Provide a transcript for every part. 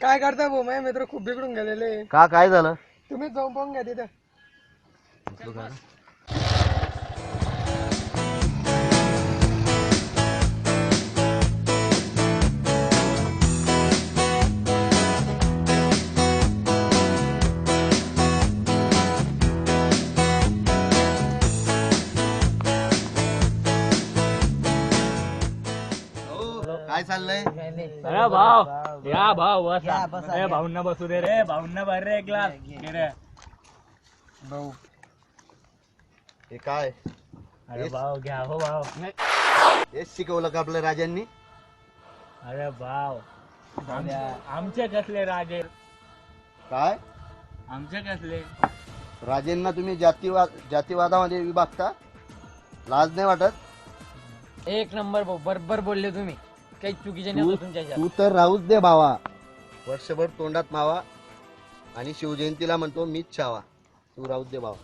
काय करता भाऊ, माझे मित्र खूप बिघडून गेलेले. का काय झालं? तुम्ही जाऊन पाहून घ्या तिथं. काय चाललंय? अरे भाव या भाव बसा. ए भाऊंना बसू दे रे, भाऊंना भर रे एक ग्लास घे रे भाऊ. हे काय? अरे भाव घ्या हो भाव. हेच शिकवलं का आपल्या राजांनी? अरे भाव आमचे कसले राजे? काय आमचे कसले? राजेंना तुम्ही जातीवादामध्ये विभागता? लाज नाही वाटत? एक नंबर भाऊ, बरोबर बोलले तुम्ही. काही चुकीचे नाही होत तुमच्या ह्याच्यात. तू तर राहूच दे भावा. वर्षभर तोंडात मावा आणि शिवजयंतीला म्हणतो मीच छावा. तू राहूच दे भावा.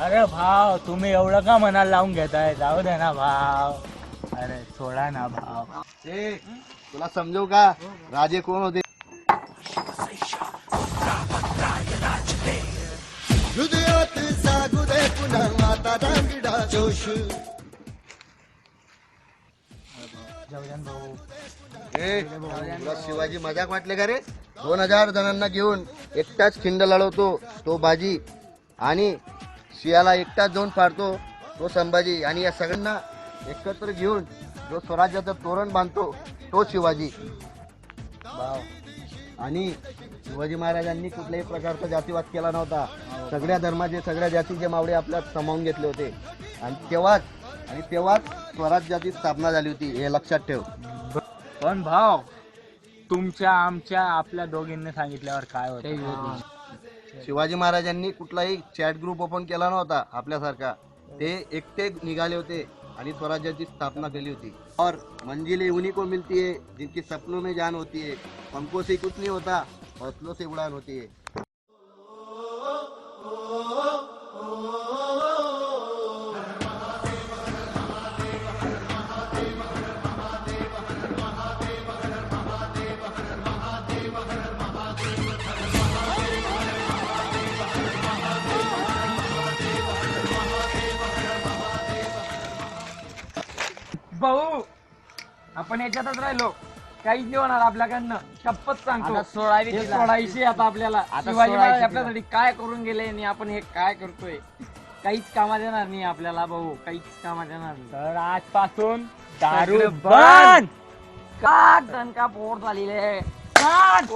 अरे भाव तुम्ही एवढं का मनाला लावून घेताय? जाऊ दे ना भाव. अरे सोडा ना भाव. ए, तुला समजव का राजे कोण होते? हृदयात जागू दे पुन्हा माता दांगडा जोश. ए, तुला शिवाजी मजाक वाटले का रे? 2000 जणांना घेऊन एकटाच खिंड लढवतो तो बाजी, आणि शियाला एकटाच जाऊन फाडतो तो संभाजी, आणि या सगळ्यांना एकत्र घेऊन जो स्वराज्याचं तोरण बांधतो तो शिवाजी. आणि शिवाजी महाराजांनी कुठल्याही प्रकारचा जातीवाद केला नव्हता. सगळ्या धर्माचे, सगळ्या जातीचे मावळे आपल्यात सामावून घेतले होते, आणि तेव्हाच स्वराज्याची स्थापना झाली होती. हे लक्षात ठेव. पण भाव तुमच्या आमच्या आपल्या दोघींनी सांगितल्यावर काय होतं? शिवाजी महाराजांनी कुठलाही चॅट ग्रुप ओपन केला नव्हता आपल्यासारखा. ते एकटे निघाले होते आणि स्वराज्याची स्थापना केली होती. और मंजिलें उन्हीं को मिलती है जिनकी सपनों में जान होती है. पंखों से कुछ नहीं होता, हौसलों से उड़ान होती है. भाऊ आपण याच्यातच राहिलो, काहीच नाही होणार आपल्याकडनं. शपथ सांगतो. 16 आता आपल्याला. शिवाजी महाराज आपल्यासाठी काय करून गेले आणि आपण हे काय करतोय? काहीच कामात येणार नाही आपल्याला भाऊ, काहीच कामात येणार नाही. तर आजपासून दारू बंद. का दणका पोट झालेले. बंद.